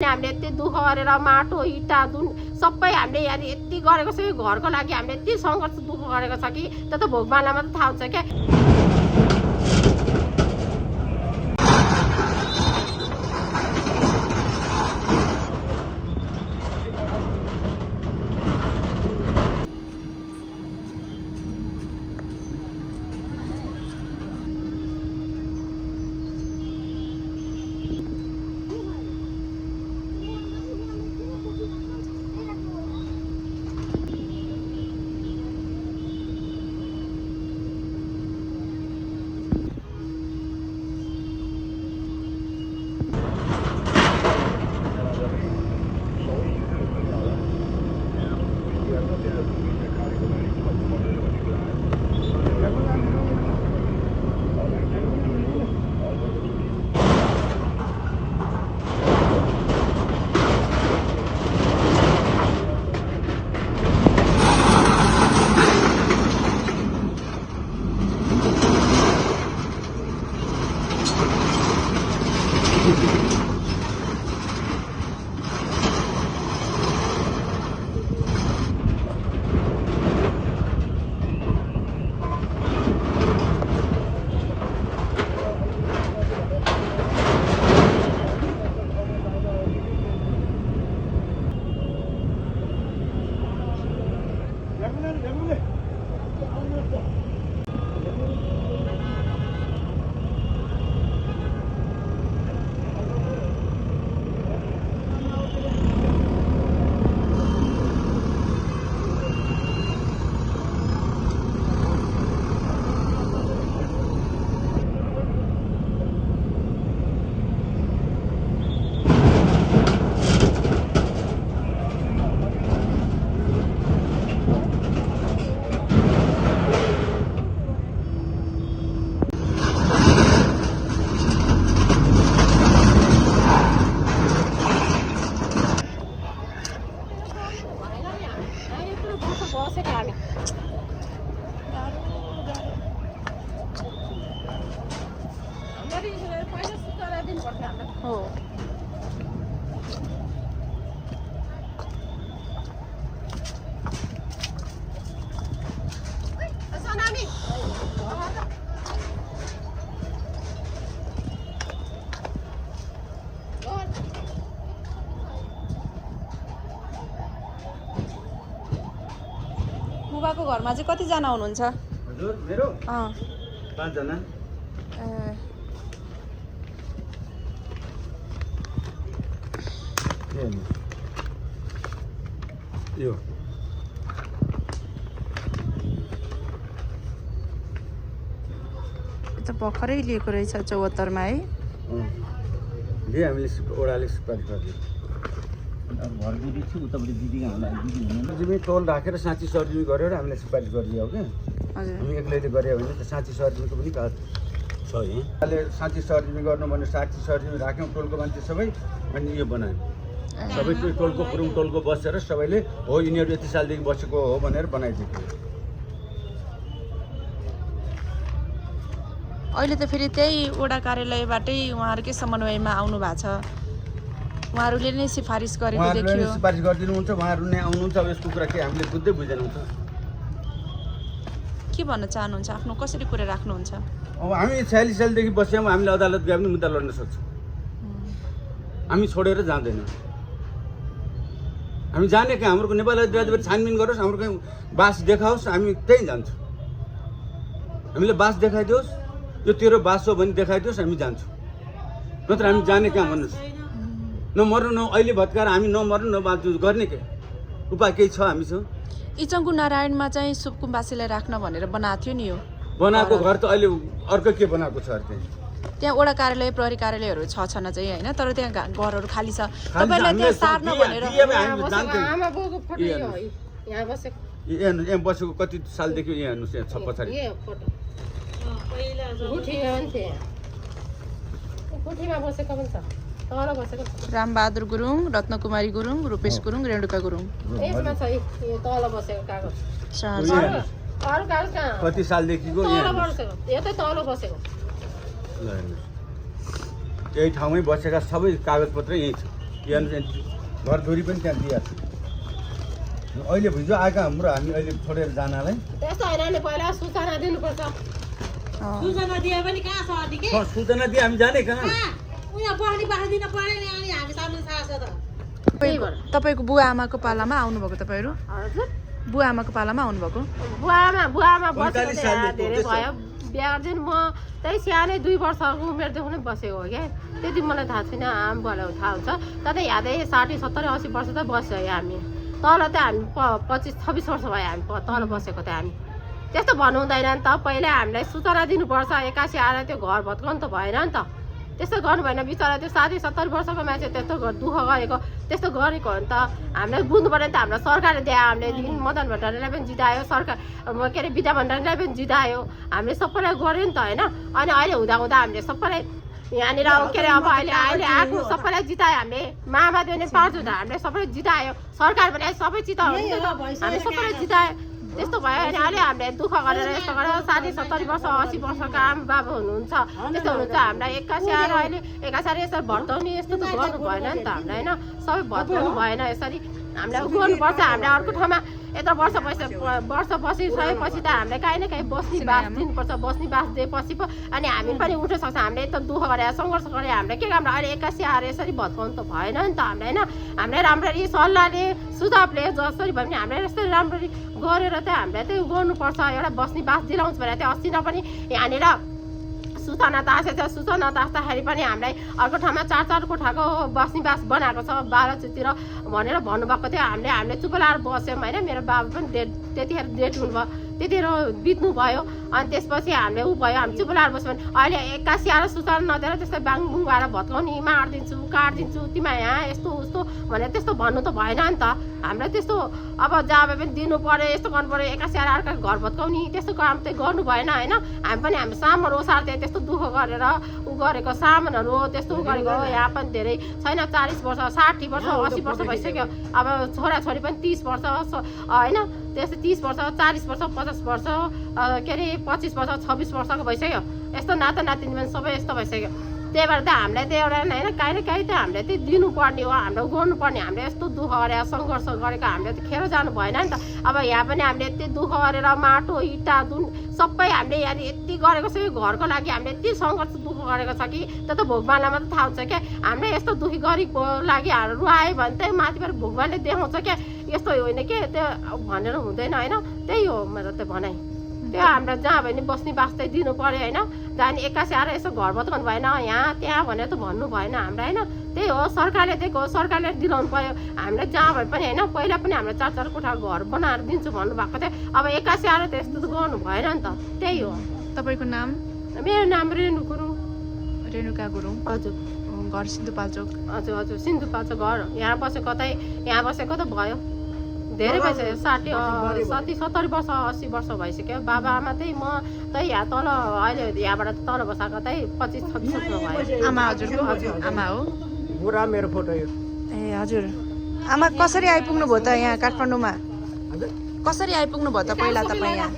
हामीले यति दुःख गरेर माटो इँटा जुन सबै हामीले यहाँ यति गरेको छ, यो घरको लागि हामीले यति सङ्घर्ष दुःख गरेको छ कि त्यो त भोगमाला मात्रै थाहा हुन्छ क्या। बुबाको घरमा चाहिँ कतिजना हुनुहुन्छ? हजुर मेरो 5 जना। यो त भर्खरै लिएको रहेछ 74 मा है। हामीले ओडाले सुपारी गरिदियो। घरदेखि छु उतापट्टि दिदीको हामीलाई दिदी हुनुहुन्न जिम्मे तोल राखेर साँची सर्जरी गरेर हामीले सुपारी गरिदियो हो क्या। हामी एक्लैले गरे भने त साँची सर्जरीको पनि काज छ यहीँ। अहिले साँची सर्जरी गर्नु भने साँची सर्जरी राख्यौँ टोलको मान्छे सबै अनि यो बनायौँ। सबै टोलको पुरुङ टोलको बसेर सबैले हो यिनीहरू यति सालदेखि बसेको हो भनेर बनाइदिएको। अहिले त फेरि त्यही वडा कार्यालयबाटै उहाँहरूकै समन्वयमा आउनु भएको छ। उहाँहरूले नै सिफारिस गरेको देखियो। सिफारिस गरिदिनुहुन्छ, उहाँहरू नै आउनुहुन्छ। अब यसको कुरा के हामीले बुझ्दै बुझ्दैनौँ त। के भन्न चाहनुहुन्छ? आफ्नो कसरी कुरा राख्नुहुन्छ? अब हामी 46 सालदेखि बस्यौँ, हामीले अदालत गए पनि मुद्दा लड्न सक्छौँ। हामी छोडेर जाँदैनौँ। हामी जाने कहाँ? हाम्रो नेपाल राज्यबाट छानबिन गरोस्, हाम्रो कहीँ बास देखाओस्, हामी त्यहीँ जान्छौँ। हामीले बास देखाइदियोस्, यो तेरो बास हो भने देखाइदियोस्, हामी जान्छौँ। नत्र हामी जाने कहाँ भन्नुहोस्? नमर्नु न अहिले भत्काएर हामी नमर्नु नबाँच्नु गर्ने के उपाय केही छ हामीसँग? इचङ्गु नारायणमा चाहिँ सुकुम्बासीलाई राख्न भनेर बनाएको थियो नि यो बनाएको घर त अहिले अर्को के बनाएको छ अरे? त्यहाँ वडा कार्यालय प्रहरी कार्यालयहरू छ छैन चाहिँ हैन, तर त्यहाँ घरहरू खाली छ। तपाईलाई त्यहाँ सार्न भनेर आमा बाउको फोटो यो यहाँ बसेको यहाँ बसेको कति सालदेखि यहाँ हेर्नुहोस् यहाँ छ पछाडि पहिला गुठीमा भन्थे गुठीमा बसेको पनि छ। तल बसेको रामबहादुर गुरुङ, रत्नकुमारी गुरुङ, रूपेश गुरुङ, रेणुका गुरुङ। यसमा छ यो तल बसेको कागज। अरू कागज कहाँ? कति सालदेखिको तल बसेको यो त तल बसेको। यही ठाउँमै बसेका सबै कागजपत्र यही छ। घर धुरी पनि त्यहाँ दिइहाल्छ अहिले हिजो आएका हाम्रो हामी अहिले छोडेर जानलाई त्यस्तो होइन नि पहिला सूचना दिनुपर्छ सूचना दिए पनि कहाँ छ अनि के सूचना दिए हामी जाने कहाँ उहाँ बढी बाँधिदिन पऱ्यो नि अनि हामी सामने थाहा छ त तपाईँको बुवा आमाको पालामा आउनुभएको तपाईँहरू हजुर बुवा आमाको पालामा आउनुभएको बुवामा बसेको चाहिँ धेरै भयो बिहा गर्दैन म त्यही सानै 2 वर्षको उमेरदेखि नै बसेको हो क्या त्यति मलाई थाहा छैन आमाबालाई थाहा हुन्छ तर यादै 60 70 80 वर्ष त बस्यो हामी तल त हामी 25 26 वर्ष भयो हामी तल बसेको त हामी त्यस्तो भन्नु हुँदैन नि त पहिला हामीलाई सूचना दिनुपर्छ 81 आएर त्यो घर भत्काउनु त भएन नि त त्यस्तो गर्नु भएन बिचरा त्यो 60 70 वर्षको मान्छे त्यस्तो दुःख गरेको त्यस्तो गरेको हो नि त हामीलाई बुझ्नु पऱ्यो नि त हामीलाई सरकारले दियो हामीले मदन भण्डारीलाई पनि जितायो सरकार के अरे विद्या भण्डारीलाई पनि जितायो हामीले सबैलाई गऱ्यो नि त होइन अनि अहिले हुँदा हामीले सबैलाई यहाँनिर के अरे अब अहिले आएको सबैलाई जितायो हामीले माओवादी पनि 5 हुँदा हामीले सबैलाई जितायो सरकार पनि सबै जितायो हामीले सबैलाई जितायो त्यस्तो भयो अनि अहिले हामीले दुःख गरेर यस्तो गरेर 60 70 वर्ष 80 वर्षको आमा बाबा हुनुहुन्छ त्यस्तो हुनुहुन्छ हामीलाई 81 आएर अहिले 81 यसरी भत्काउने यस्तो त गर्नु भएन नि त हामीलाई होइन सबै भत्काउनु भएन यसरी हामीलाई गर्नुपर्छ हामीले अर्को ठाउँमा यत्रो वर्ष बसिसकेपछि त हामीलाई काहीँ न काहीँ बस्ने बास दिनुपर्छ बस्ने बास दिएपछि पो अनि हामी पनि उठ्न सक्छ हामीले यत्रो दुःख गरेर सङ्घर्ष गरेर हामीले के काम अहिले 81 आएर यसरी भत्काउनु त भएन नि त हामीले होइन हामीले राम्ररी सल्लाहले सुझावले जसरी भयो भने हामीले यस्तै राम्ररी गरेर चाहिँ हामीले चाहिँ गर्नुपर्छ एउटा बस्ने बास दिलाउँछ भनेर त्यो अस्ति न पनि यहाँनिर सूचना तासेको छ सूचना तास्दाखेरि पनि हामीलाई अर्को ठाउँमा 4 कोठाको बस्ने बास बनाएको छ 12 भनेर भन्नुभएको थियो हामीले चुप लाएर बस्यौँ होइन मेरो बाबा पनि त्यतिखेर डेट हुनुभयो त्यतिखेर बित्नु भयो अनि त्यसपछि हामीले ऊ भयो हामी चुप लाएर बस्यौँ भने अहिले 81 आएर सूचना नदिएर त्यस्तै बाङबुङ भएर भत्काउने मारिदिन्छु काटिदिन्छु तिमी यहाँ यस्तो उस्तो भनेर त्यस्तो भन्नु त भएन नि त हामीलाई त्यस्तो अब जब पनि दिनु पऱ्यो यस्तो गर्नु पऱ्यो 81 आएर अर्को घर भत्काउने त्यस्तो काम चाहिँ गर्नु भएन होइन हामी पनि हाम्रो सामान ओसार थियो त्यस्तो दुःख गरेर ऊ गरेको सामानहरू त्यस्तो गरेको यहाँ पनि धेरै छैन 40 वर्ष 60 वर्ष 80 वर्ष भइसक्यो अब छोराछोरी पनि 30 वर्ष होइन त्यस्तै 30 वर्ष 40 वर्ष 50 वर्ष के अरे 25 वर्ष 26 वर्षको भइसक्यो यस्तो नाता नातिनी पनि सबै यस्तो भइसक्यो त्यही भएर त हामीलाई त एउटा होइन काहीँ न काहीँ त हामीले चाहिँ दिनुपर्ने हो हाम्रो गर्नुपर्ने हामीले यस्तो दुःख गरेर सङ्घर्ष गरेको हामीले त खेर जानु भएन नि त अब यहाँ पनि हामीले यति दुःख गरेर माटो इँटा जुन सबै हामीले यहाँ यति गरेको छ यो घरको लागि हामीले यति सङ्घर्ष दुःख गरेको छ कि त्यो त भोगमानलाई मात्रै थाहा हुन्छ क्या हामीले यस्तो दुःखी गरिबको लागि रुवायो भने चाहिँ माथिबाट भोगमानले देखाउँछ क्या यस्तो होइन के त्यो भनेर हुँदैन होइन त्यही हो मेरो त भनाइ त्यो हामीलाई जहाँ भयो भने बस्ने बास चाहिँ दिनु पऱ्यो होइन जहाँ नि 81 आएर यसो घर भत्काउनु भएन यहाँ त्यहाँ भनेर त भन्नु भएन हामीलाई होइन त्यही हो सरकारले दिएको सरकारले दिलाउनु पऱ्यो हामीलाई जहाँ भए पनि होइन पहिला पनि हामीले 4 कोठा घर बनाएर दिन्छु भन्नुभएको थियो अब 81 आएर त यस्तो त गर्नु भएन नि त त्यही हो तपाईँको नाम मेरो नाम रेणु गुरुङ रेणुका गुरुङ हजुर घर सिन्धुपाल्चोक हजुर सिन्धुपाल्चोक घर यहाँ बसेको त भयो धेरै भइसक्यो 60 70 वर्ष 80 वर्ष भइसक्यो बाबा आमा चाहिँ म चाहिँ यहाँ तल अहिले यहाँबाट तल बसाएको चाहिँ 25 26 वर्ष भयो आमा हजुरको आमा हो बुढा मेरो फोटो यो ए हजुर आमा कसरी आइपुग्नु भयो त यहाँ काठमाडौँमा कसरी आइपुग्नु भयो त पहिला तपाईँ यहाँ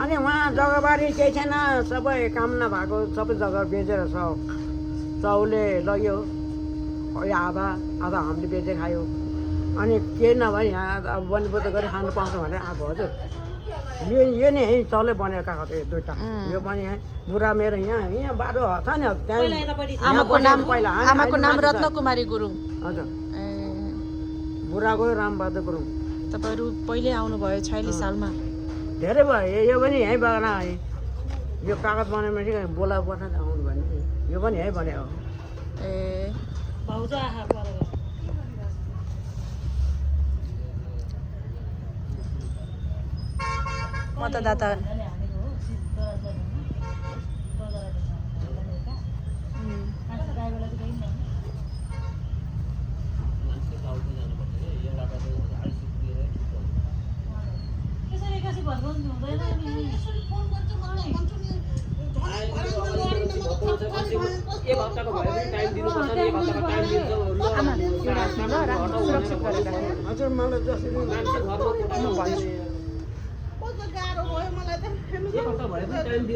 अनि उहाँ जग्गाबारी केही छैन सबै काम नभएको सबै जग्गा बेचेर चाउले लग्यो आधा हामीले बेचेर खायो अनि केही नभए यहाँ अब बनिबोध गरेर खानु पाउँछ भनेर आएको हजुर यो नि यहीँ चौलै बनेर गएको थियो दुईवटा यो पनि यहाँ बुढा मेरो यहाँ बाटो छ नि त्यहाँ आमाको नाम रत्नकुमारी गुरुङ हजुर बुढाको रामबहादुर गुरुङ तपाईँहरू पहिले आउनुभयो 46 सालमा धेरै भयो यो पनि यहीँ बगान है यो कागज बनाएपछि बोला बस्न आउनु भने यो पनि यहीँ बने हो ए भाउजू आहा परेर मतदाता हजुर मलाई जसरी त गाह्रो भयो मलाई त हेर्नु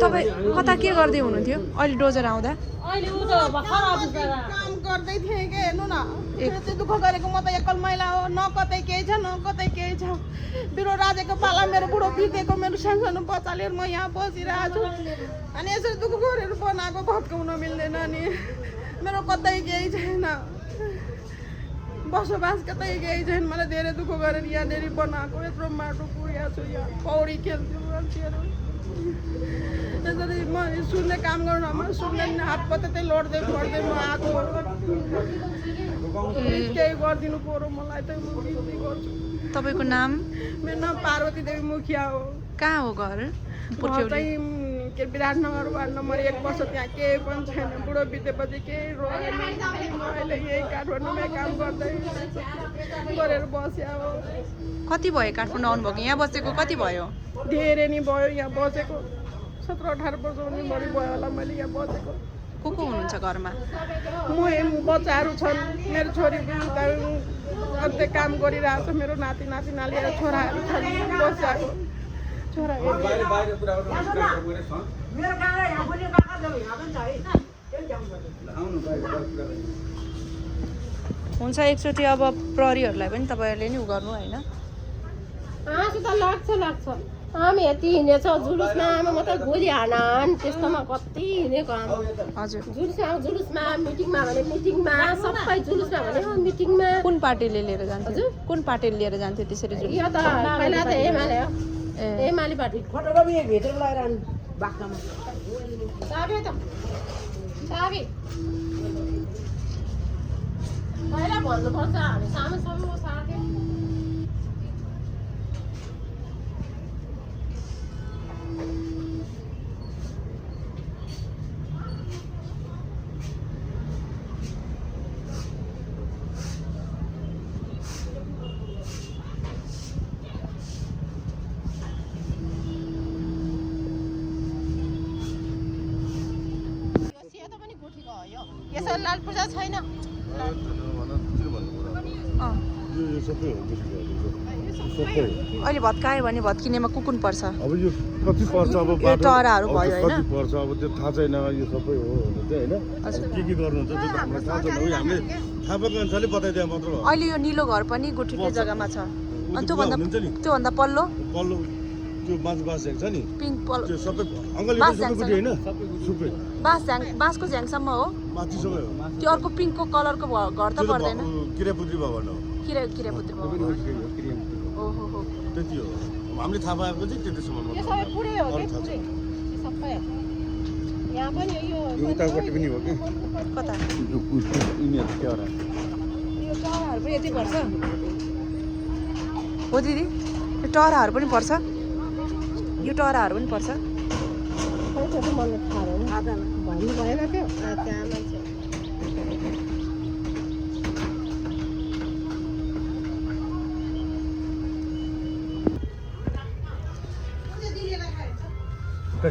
तपाईँ कता के गर्दै हुनुहुन्थ्यो अहिले डोजर आउँदा अहिले उ त भर्खर अफिसबाट काम गर्दै थिएँ कि हेर्नु न यति दुःख गरेको म त एकल महिला हो न कतै केही छ न कतै केही छ बिरो राजेको पाला मेरो बुढो बितेको मेरो सानो बच्चा लिएर म यहाँ बसिरहेको छु अनि यसरी दुःख गरेर बनाएको भत्काउन मिल्दैन नि मेरो कतै केही छैन बसोबास कतै केही छैन मलाई धेरै दुःख गरेर यहाँनिर बनाएको यत्रो माटो पुगेको छु यहाँ पौडी खेल्छु मान्छेहरू त्यसरी म सुन्ने काम गर्नु म सुन्ने हात पत्तै लड्दै पढ्दै म आएको केही गरिदिनु पर्यो मलाई त म बिन्ती गर्छु तपाईँको नाम मेरो नाम पार्वती देवी मुखिया हो कहाँ हो घर चाहिँ के विराटनगर वार्ड नम्बर 1 वर्ष त्यहाँ केही पनि छैन बुढो बितेपछि केही रहेन अहिले यही काठमाडौँमै काम गर्दै गरेर बस्या हो कति भयो काठमाडौँ आउनुभएको यहाँ बसेको कति भयो धेरै नि भयो यहाँ बसेको 17-18 वर्ष पनि बढी भयो होला मैले यहाँ बसेको को हुनुहुन्छ घरमा बच्चाहरू छन् मेरो छोरी अन्त्य काम गरिरहेको छ मेरो नाति नातिनालीहरू छोराहरू छन् बसिरहेको छोरा हुन्छ एकचोटि अब प्रहरीहरूलाई पनि तपाईँहरूले नि उ गर्नु होइन आँसु त लाग्छ हामी यति हिँडेछौँ जुलुसमा आमा म त गोली हान त्यस्तोमा कति हिँडेको आमा हजुर जुलुसमा मिटिङमा भने मिटिङमा सबै जुलुसमा भने मिटिङमा कुन पार्टीले लिएर जान्थ्यो कुन पार्टीले लिएर जान्थ्यो त्यसरी जुलुस यो त पहिला त एमाले हो एमाले पार्टी फोटोकपी भित्र लगाएर बाख्रामा चाबी त चाबी पहिला भन्नुपर्छ हामी सानो सानो साथी यसो लाल पूजा छैन अहिले भत्कायो भने भत्किनेमा कुकुन पर्छ अब यो कति पर्छ अब यो टराहरू भयो कति होइन पर्छ अब त्यो थाहा छैन यो सबै हो चाहिँ होइन के गर्नुहुन्छ त्यो त हामीलाई थाहा छैन हामीले थाहा पाएको अनुसारले बताइदिए मात्र हो अहिले यो निलो घर पनि गुठीकै जग्गामा छ अनि त्योभन्दा पल्लो पल्लो त्यो माथि बास झ्याङ छ नि पिङ्क पल्लो त्यो सबै अङ्कल सबै गुटी होइन सबै बाँसको झ्याङसम्म हो माथि सबै हो त्यो अर्को पिङ्कको कलरको घर त पर्दैन किरापुत्री भवन हो किरापुत्री ओहो त्यति हो हामीले थाहा पाएको चाहिँ त्यतिसम्म यो सबै पुरै हो कि पुरै सबै यहाँ पनि यो उतापट्टि पनि हो कि कता यिनीहरू केवरा यो टराहरू पनि यति पर्छ हो दिदी यो टराहरू पनि पर्छ यो टराहरू पनि पर्छ मलाई थाहा भएन भन्नु भएन त्यो त्यहाँ मान्छे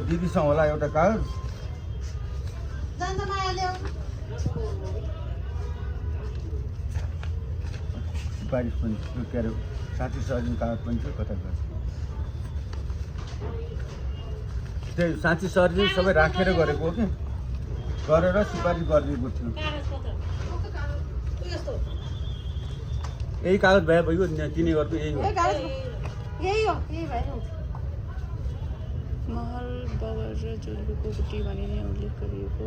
दिदीसँग होला एउटा कागज सिफारिस पनि के अरे साथी सहयोग कागज पनि थियो कता गर्छ त्यही साँच्ची सर्जी सबै राखेर गरेको हो कि गरेर सिफारिस गरिदिएको थियो यही कागज भए भयो तिनी गर्नु यही हो यही भयो महल बगर र जुलुको गुटी भनी नै उल्लेख गरिएको